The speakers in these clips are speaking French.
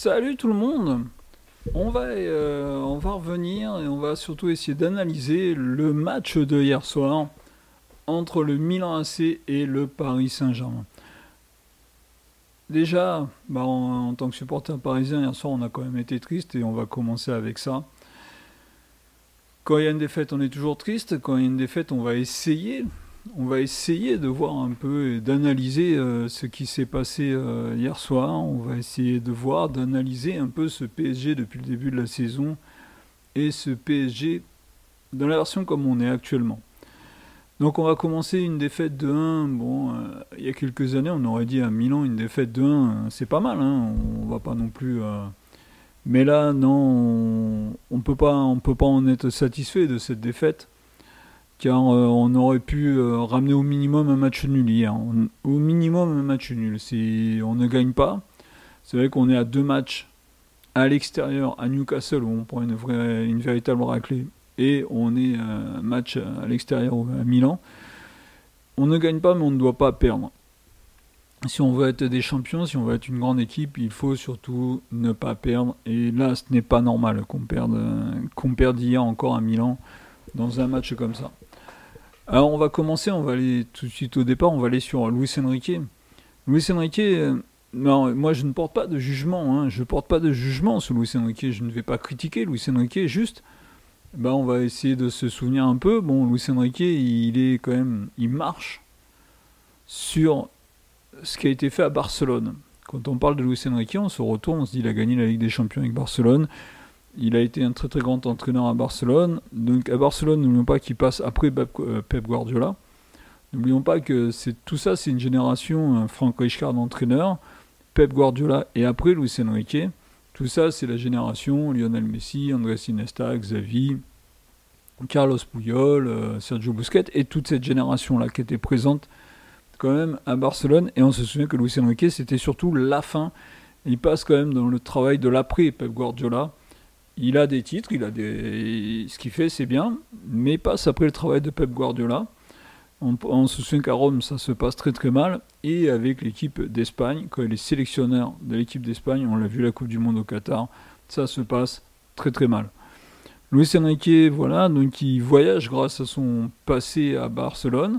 Salut tout le monde. On va revenir et on va surtout essayer d'analyser le match de hier soir entre le Milan AC et le Paris Saint-Germain. Déjà, en tant que supporter parisien, hier soir on a quand même été triste et on va commencer avec ça. Quand il y a une défaite, on est toujours triste. Quand il y a une défaite, on va essayer de voir un peu et d'analyser ce qui s'est passé hier soir. On va essayer de voir, d'analyser un peu ce PSG depuis le début de la saison et ce PSG dans la version comme on est actuellement. Donc on va commencer une défaite de 1. Bon, il y a quelques années, on aurait dit à Milan une défaite de 1, c'est pas mal, hein. On va pas non plus. Mais là, non, on peut pas en être satisfait de cette défaite, car on aurait pu ramener au minimum un match nul hier. Au minimum un match nul. Si on ne gagne pas, c'est vrai qu'on est à 2 matchs à l'extérieur, à Newcastle, où on prend une véritable raclée, et on est un match à l'extérieur à Milan. On ne gagne pas, mais on ne doit pas perdre. Si on veut être des champions, si on veut être une grande équipe, il faut surtout ne pas perdre. Et là, ce n'est pas normal qu'on perde hier encore à Milan dans un match comme ça. Alors on va commencer, on va aller tout de suite au départ, on va aller sur Luis Enrique. Luis Enrique, non, moi je ne porte pas de jugement, hein, je ne porte pas de jugement sur Luis Enrique, je ne vais pas critiquer Luis Enrique, juste, on va essayer de se souvenir un peu. Bon, Luis Enrique, il marche sur ce qui a été fait à Barcelone. Quand on parle de Luis Enrique, on se retourne, on se dit il a gagné la Ligue des Champions avec Barcelone. Il a été un très très grand entraîneur à Barcelone. Donc à Barcelone, n'oublions pas qu'il passe après Pep Guardiola. N'oublions pas que tout ça, c'est une génération Franck Rijkaard d'entraîneur, Pep Guardiola et après Luis Enrique. Tout ça, c'est la génération Lionel Messi, Andrés Iniesta, Xavi, Carlos Puyol, Sergio Busquets et toute cette génération-là qui était présente quand même à Barcelone. Et on se souvient que Luis Enrique, c'était surtout la fin. Il passe quand même dans le travail de l'après Pep Guardiola. Il a des titres, ce qu'il fait c'est bien, mais il passe après le travail de Pep Guardiola. On se souvient qu'à Rome ça se passe très très mal, et avec l'équipe d'Espagne, quand il est sélectionneur de l'équipe d'Espagne, on l'a vu la Coupe du Monde au Qatar, ça se passe très très mal. Luis Enrique, voilà, donc il voyage grâce à son passé à Barcelone.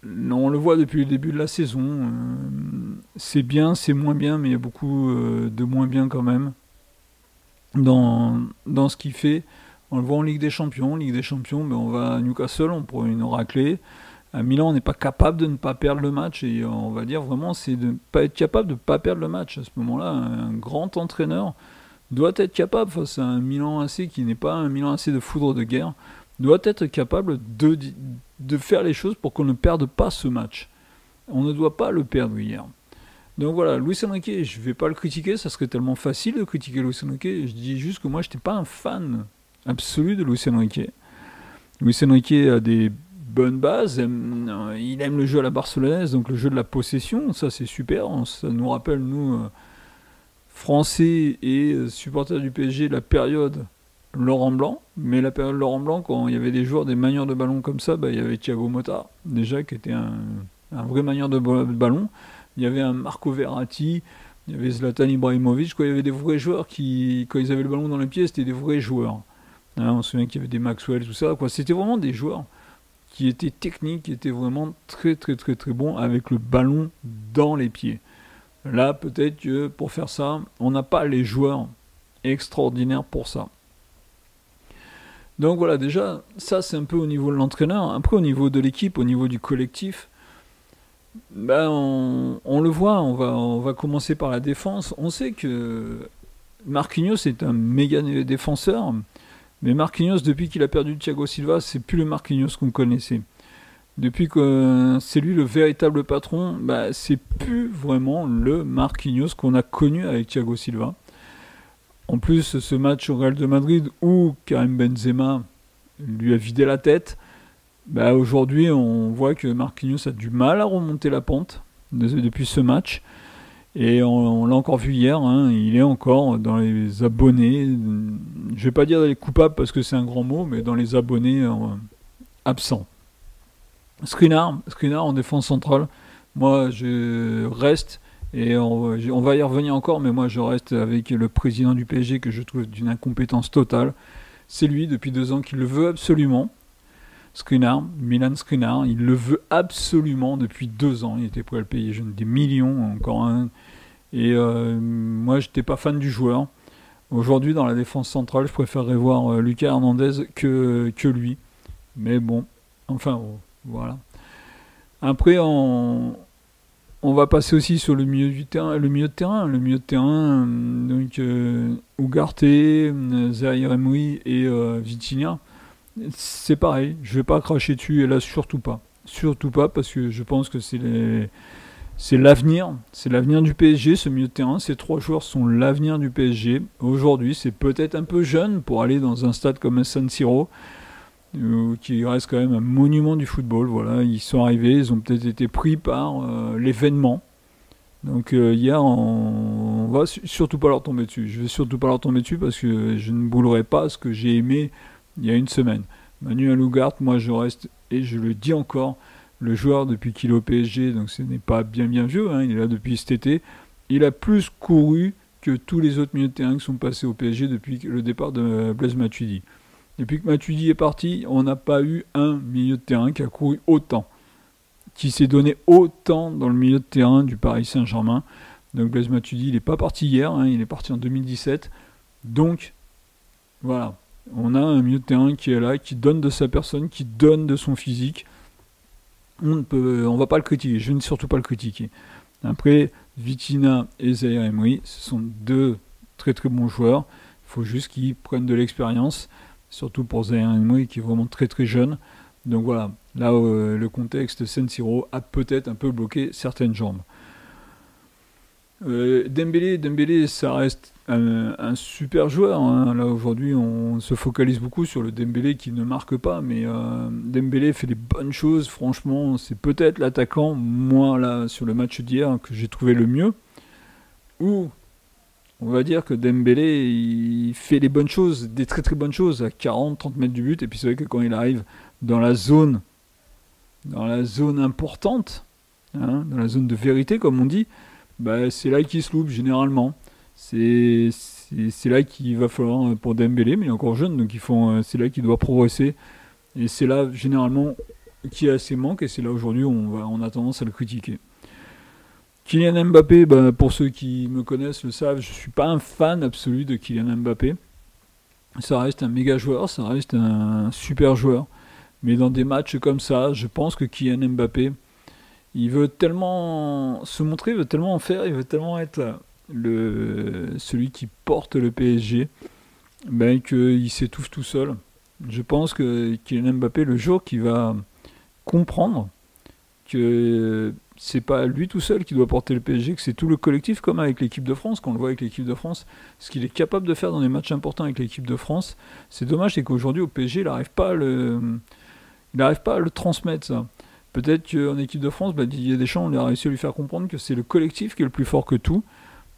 On le voit depuis le début de la saison, c'est bien, c'est moins bien, mais il y a beaucoup de moins bien quand même dans ce qu'il fait. On le voit en Ligue des Champions. Ligue des Champions, on va à Newcastle, on prend une raclée. À Milan, on n'est pas capable de ne pas perdre le match. Et on va dire vraiment, c'est de ne pas être capable de ne pas perdre le match. À ce moment-là, un grand entraîneur doit être capable, face à un Milan AC qui n'est pas un Milan AC de foudre de guerre, doit être capable de faire les choses pour qu'on ne perde pas ce match. On ne doit pas le perdre hier. Donc voilà, Luis Enrique, je ne vais pas le critiquer, ça serait tellement facile de critiquer Luis Enrique. Je dis juste que moi, je n'étais pas un fan absolu de Luis Enrique. Luis Enrique a des bonnes bases, il aime le jeu à la barcelonaise, donc le jeu de la possession, ça c'est super. Ça nous rappelle, nous, Français et supporters du PSG, la période Laurent Blanc. Mais la période Laurent Blanc, quand il y avait des joueurs, des manieurs de ballon comme ça, il y avait Thiago Motta, déjà, qui était un vrai manieur de ballon. Il y avait un Marco Verratti, il y avait Zlatan Ibrahimovic, il y avait des vrais joueurs qui, quand ils avaient le ballon dans les pieds, c'était des vrais joueurs. Hein, on se souvient qu'il y avait des Maxwell, tout ça. C'était vraiment des joueurs qui étaient techniques, qui étaient vraiment très très très très bons avec le ballon dans les pieds. Là, peut-être que pour faire ça, on n'a pas les joueurs extraordinaires pour ça. Donc voilà, déjà, ça c'est un peu au niveau de l'entraîneur. Après, au niveau de l'équipe, au niveau du collectif, on le voit, on va commencer par la défense. On sait que Marquinhos est un méga défenseur, mais Marquinhos, depuis qu'il a perdu Thiago Silva, c'est plus le Marquinhos qu'on connaissait. Depuis que c'est lui le véritable patron, c'est plus vraiment le Marquinhos qu'on a connu avec Thiago Silva. En plus, ce match au Real de Madrid où Karim Benzema lui a vidé la tête, aujourd'hui, on voit que Marquinhos a du mal à remonter la pente depuis ce match. Et on l'a encore vu hier, hein, il est encore dans les abonnés, je vais pas dire les coupables parce que c'est un grand mot, mais dans les abonnés absents. Skriniar en défense centrale, moi je reste Et on va y revenir encore, mais moi je reste avec le président du PSG que je trouve d'une incompétence totale. C'est lui, depuis 2 ans, qui le veut absolument. Skriniar, Milan Skriniar, il le veut absolument depuis 2 ans. Il était prêt à le payer des millions, encore un. Et moi, j'étais pas fan du joueur. Aujourd'hui, dans la défense centrale, je préférerais voir Lucas Hernandez que lui. Mais bon, enfin, voilà. Après, on va passer aussi sur le milieu du terrain, le milieu de terrain, donc Ugarte, Zaïre Emery et Vitinha. C'est pareil, je vais pas cracher dessus et là surtout pas parce que je pense que c'est l'avenir du PSG, ce milieu de terrain. Ces 3 joueurs sont l'avenir du PSG. Aujourd'hui, c'est peut-être un peu jeune pour aller dans un stade comme San Siro, qui reste quand même un monument du football. Voilà, ils sont arrivés, ils ont peut-être été pris par l'événement. Donc hier, on va surtout pas leur tomber dessus. Je vais surtout pas leur tomber dessus parce que je ne boulerai pas ce que j'ai aimé il y a une semaine. Manuel Ugarte, moi je reste, et je le dis encore, le joueur depuis qu'il est au PSG, donc ce n'est pas bien vieux, hein, il est là depuis cet été. Il a plus couru que tous les autres milieux de terrain qui sont passés au PSG depuis le départ de Blaise Matuidi. Depuis que Matuidi est parti, on n'a pas eu un milieu de terrain qui a couru autant, qui s'est donné autant dans le milieu de terrain du Paris Saint-Germain. Donc Blaise Matuidi, il n'est pas parti hier, hein, il est parti en 2017. Donc, voilà, on a un milieu de terrain qui est là, qui donne de sa personne, qui donne de son physique. On va pas le critiquer, je ne surtout pas le critiquer. Après, Vitinha et Zaïre Emery, ce sont 2 très très bons joueurs. Il faut juste qu'ils prennent de l'expérience, surtout pour Zaïre Emery qui est vraiment très très jeune. Donc voilà, là le contexte San Siro a peut-être un peu bloqué certaines jambes. Dembélé, ça reste un super joueur, hein. Là aujourd'hui on se focalise beaucoup sur le Dembélé qui ne marque pas, mais Dembélé fait des bonnes choses. Franchement, c'est peut-être l'attaquant, moi là sur le match d'hier, que j'ai trouvé le mieux. Ou on va dire que Dembélé il fait des bonnes choses, des très très bonnes choses à 40-30 mètres du but, et puis c'est vrai que quand il arrive dans la zone importante, hein, dans la zone de vérité comme on dit, bah, c'est là qu'il se loupe généralement. C'est là qu'il va falloir pour Dembélé, mais il est encore jeune, donc c'est là qu'il doit progresser. Et c'est là généralement qu'il a ses manques, et c'est là aujourd'hui où on a tendance à le critiquer. Kylian Mbappé, bah, pour ceux qui me connaissent le savent, je ne suis pas un fan absolu de Kylian Mbappé. Ça reste un méga joueur, ça reste un super joueur. Mais dans des matchs comme ça, je pense que Kylian Mbappé, il veut tellement se montrer, il veut tellement en faire, il veut tellement être celui qui porte le PSG, ben, qu'il s'étouffe tout seul. Je pense que Kylian Mbappé, le jour qu'il va comprendre que c'est pas lui tout seul qui doit porter le PSG, que c'est tout le collectif, comme avec l'équipe de France, quand on le voit avec l'équipe de France, ce qu'il est capable de faire dans des matchs importants avec l'équipe de France. C'est dommage, c'est qu'aujourd'hui au PSG, il n'arrive pas à le transmettre, ça. Peut-être qu'en équipe de France, Didier Deschamps, on a réussi à lui faire comprendre que c'est le collectif qui est le plus fort que tout,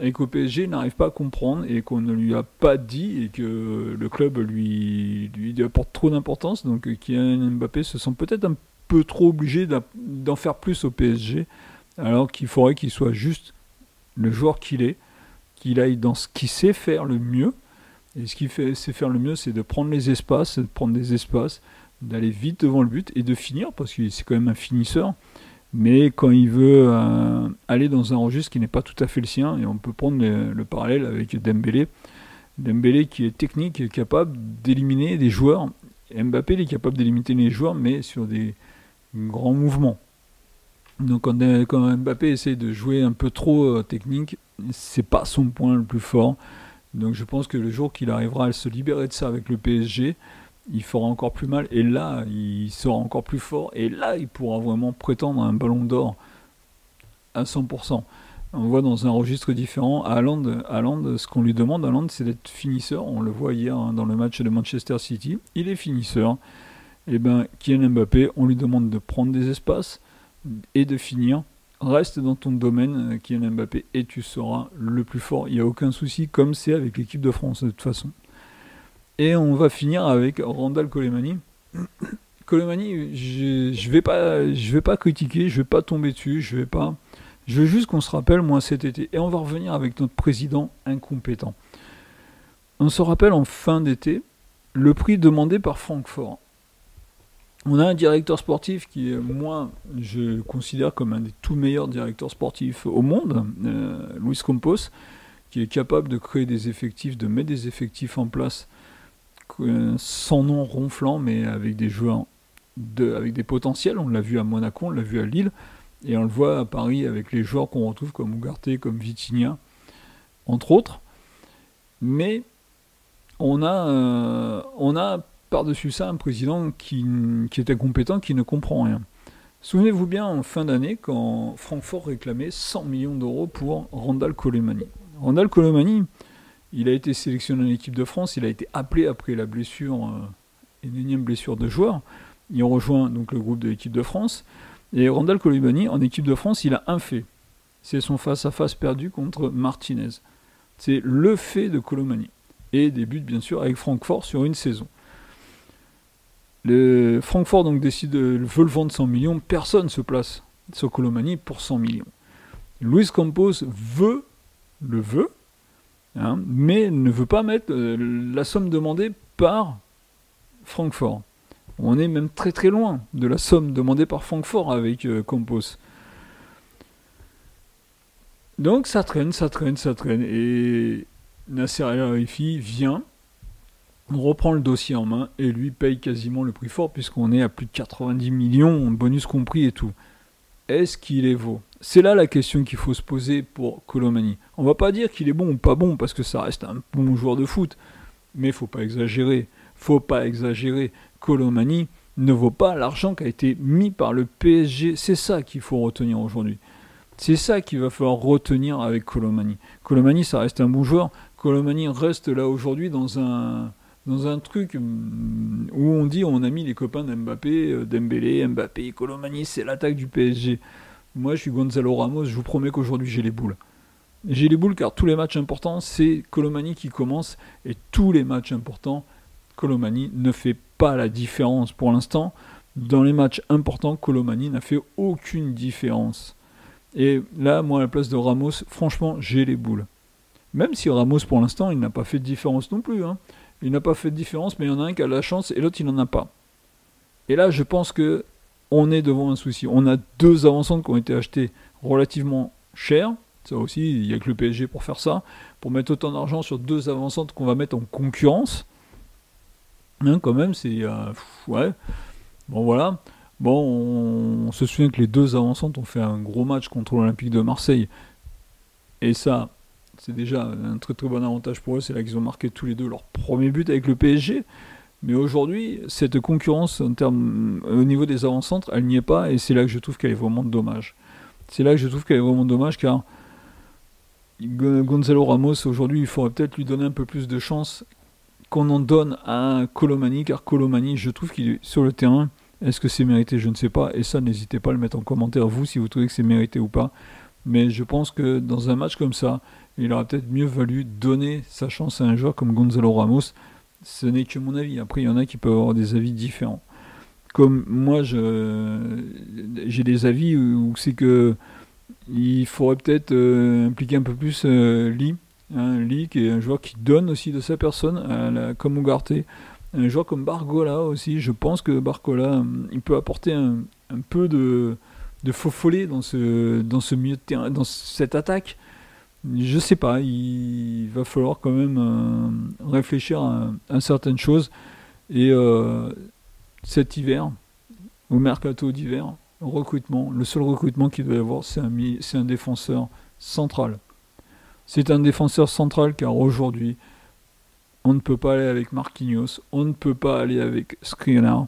et qu'au PSG, il n'arrive pas à comprendre, et qu'on ne lui a pas dit, et que le club lui apporte trop d'importance. Donc Kylian Mbappé se sent peut-être un peu trop obligé d'en faire plus au PSG, alors qu'il faudrait qu'il soit juste le joueur qu'il est, qu'il aille dans ce qu'il sait faire le mieux. Et ce qu'il sait faire le mieux, c'est de prendre les espaces, de prendre des espaces, d'aller vite devant le but et de finir, parce que c'est quand même un finisseur. Mais quand il veut aller dans un registre qui n'est pas tout à fait le sien, et on peut prendre le parallèle avec Dembélé qui est technique, qui est capable d'éliminer des joueurs. Mbappé il est capable d'éliminer les joueurs, mais sur des grands mouvements. Donc quand Mbappé essaie de jouer un peu trop technique, c'est pas son point le plus fort. Donc je pense que le jour qu'il arrivera à se libérer de ça avec le PSG, il fera encore plus mal, et là il sera encore plus fort, et là il pourra vraiment prétendre à un ballon d'or à 100%. On voit dans un registre différent. Haaland, ce qu'on lui demande, Haaland, c'est d'être finisseur. On le voit hier, hein, dans le match de Manchester City, il est finisseur. Et bien Kylian Mbappé, on lui demande de prendre des espaces et de finir. Reste dans ton domaine, Kylian Mbappé, et tu seras le plus fort. Il n'y a aucun souci, comme c'est avec l'équipe de France de toute façon. Et on va finir avec Randal Colomani. Colomani, je vais pas critiquer, je vais pas tomber dessus, je vais pas Je veux juste qu'on se rappelle, moi, cet été, et on va revenir avec notre président incompétent. On se rappelle en fin d'été, le prix demandé par Francfort. On a un directeur sportif qui, moi, je considère comme un des tout meilleurs directeurs sportifs au monde, Luis Campos, qui est capable de créer des effectifs, de mettre des effectifs en place sans nom ronflant, mais avec des joueurs avec des potentiels. On l'a vu à Monaco, on l'a vu à Lille, et on le voit à Paris avec les joueurs qu'on retrouve comme Ugarte, comme Vitinha, entre autres. Mais on a par-dessus ça un président qui est incompétent, qui ne comprend rien. Souvenez-vous bien en fin d'année quand Francfort réclamait 100 millions d'euros pour Randal Colomani. Randal Colomani, il a été sélectionné en équipe de France, il a été appelé après la blessure, une énième blessure de joueur. Il rejoint donc le groupe de l'équipe de France. Et Randal Colomani, en équipe de France, il a un fait. C'est son face-à-face perdu contre Martinez. C'est le fait de Colomani. Et des buts, bien sûr, avec Francfort sur une saison. Le Francfort donc veut le vendre 100 millions. Personne ne se place sur Colomani pour 100 millions. Luis Campos le veut, hein, mais ne veut pas mettre la somme demandée par Francfort. On est même très très loin de la somme demandée par Francfort avec Campos. Donc ça traîne. Et Nasser El-Khelaifi vient, on reprend le dossier en main et lui paye quasiment le prix fort puisqu'on est à plus de 90 millions, bonus compris et tout. Est-ce qu'il est vaut? C'est là la question qu'il faut se poser pour Colomani. On va pas dire qu'il est bon ou pas bon parce que ça reste un bon joueur de foot, mais faut pas exagérer. Colomani ne vaut pas l'argent qui a été mis par le PSG. C'est ça qu'il faut retenir aujourd'hui. C'est ça qu'il va falloir retenir avec Colomani. Colomani, ça reste un bon joueur. Colomani reste là aujourd'hui dans un truc où on dit on a mis les copains d'Mbappé, Dembélé, Mbappé, Colomani, c'est l'attaque du PSG. Moi, je suis Gonzalo Ramos, je vous promets qu'aujourd'hui j'ai les boules. J'ai les boules car tous les matchs importants, c'est Colomani qui commence et tous les matchs importants, Colomani ne fait pas la différence. Pour l'instant, dans les matchs importants, Colomani n'a fait aucune différence. Et là, moi, à la place de Ramos, franchement, j'ai les boules. Même si Ramos, pour l'instant, il n'a pas fait de différence non plus. Hein. Il n'a pas fait de différence, mais il y en a un qui a la chance et l'autre, il n'en a pas. Et là, je pense que on est devant un souci. On a deux avant-centres qui ont été achetés relativement chers. Ça aussi, il n'y a que le PSG pour faire ça. Pour mettre autant d'argent sur deux avant-centres qu'on va mettre en concurrence. Hein, quand même, c'est... ouais. Bon, voilà. Bon, on se souvient que les deux avant-centres ont fait un gros match contre l'Olympique de Marseille. Et ça, c'est déjà un très très bon avantage pour eux. C'est là qu'ils ont marqué tous les deux leur premier but avec le PSG. Mais aujourd'hui, cette concurrence en termes, au niveau des avant-centres, elle n'y est pas. Et c'est là que je trouve qu'elle est vraiment dommage. Car Gonzalo Ramos, aujourd'hui, il faudrait peut-être lui donner un peu plus de chance qu'on en donne à Colomani. Car Colomani, je trouve qu'il est sur le terrain. Est-ce que c'est mérité? Je ne sais pas. Et ça, n'hésitez pas à le mettre en commentaire, vous, si vous trouvez que c'est mérité ou pas. Mais je pense que dans un match comme ça, il aurait peut-être mieux valu donner sa chance à un joueur comme Gonzalo Ramos. Ce n'est que mon avis. Après, il y en a qui peuvent avoir des avis différents. Comme moi, j'ai des avis où c'est que il faudrait peut-être impliquer un peu plus Lee. Hein, Lee, qui est un joueur qui donne aussi de sa personne, comme Ugarte. Un joueur comme Barcola aussi. Je pense que Barcola, il peut apporter un peu de faux follet dans ce milieu de terrain, dans cette attaque. Je sais pas, il va falloir quand même réfléchir à certaines choses. Et cet hiver, au mercato d'hiver, le seul recrutement qu'il doit y avoir, c'est un défenseur central. C'est un défenseur central car aujourd'hui, on ne peut pas aller avec Marquinhos, on ne peut pas aller avec Skriniar.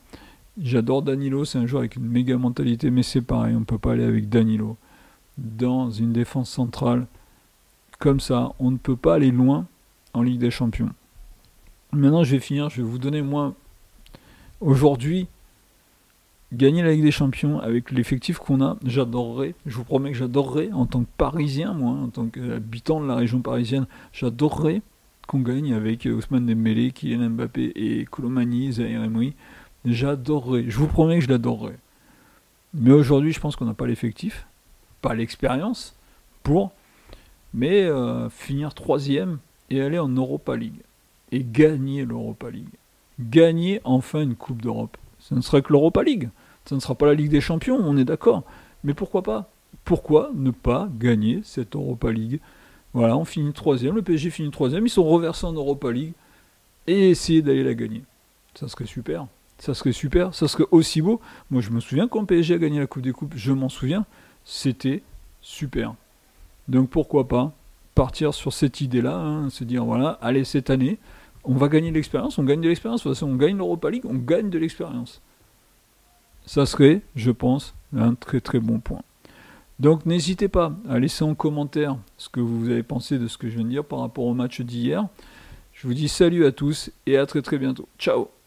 J'adore Danilo, c'est un joueur avec une méga mentalité, mais c'est pareil, on ne peut pas aller avec Danilo. Dans une défense centrale, comme ça, on ne peut pas aller loin en Ligue des Champions. Maintenant, je vais vous donner, moi, aujourd'hui, gagner la Ligue des Champions avec l'effectif qu'on a, j'adorerais, je vous promets que j'adorerais, en tant que Parisien, moi, en tant qu'habitant de la région parisienne, j'adorerais qu'on gagne avec Ousmane Dembélé, Kylian Mbappé et Colomani, Zaïre Emery. J'adorerais, je vous promets que je l'adorerais. Mais aujourd'hui, je pense qu'on n'a pas l'effectif. pas l'expérience pour, mais finir 3e et aller en Europa League. Et gagner l'Europa League. Gagner enfin une Coupe d'Europe. Ce ne sera que l'Europa League. Ce ne sera pas la Ligue des Champions, on est d'accord. Mais pourquoi pas? Pourquoi ne pas gagner cette Europa League? Voilà, on finit 3e, le PSG finit 3e, ils sont reversés en Europa League et essayer d'aller la gagner. Ça serait super. Ça serait super, ça serait aussi beau. Moi, je me souviens quand le PSG a gagné la Coupe des Coupes, je m'en souviens, c'était super. Donc pourquoi pas partir sur cette idée-là, hein, se dire voilà, allez, cette année, on va gagner de l'expérience, on gagne de l'expérience, de toute façon, on gagne l'Europa League, on gagne de l'expérience. Ça serait, je pense, un très très bon point. Donc n'hésitez pas à laisser en commentaire ce que vous avez pensé de ce que je viens de dire par rapport au match d'hier. Je vous dis salut à tous et à très très bientôt. Ciao!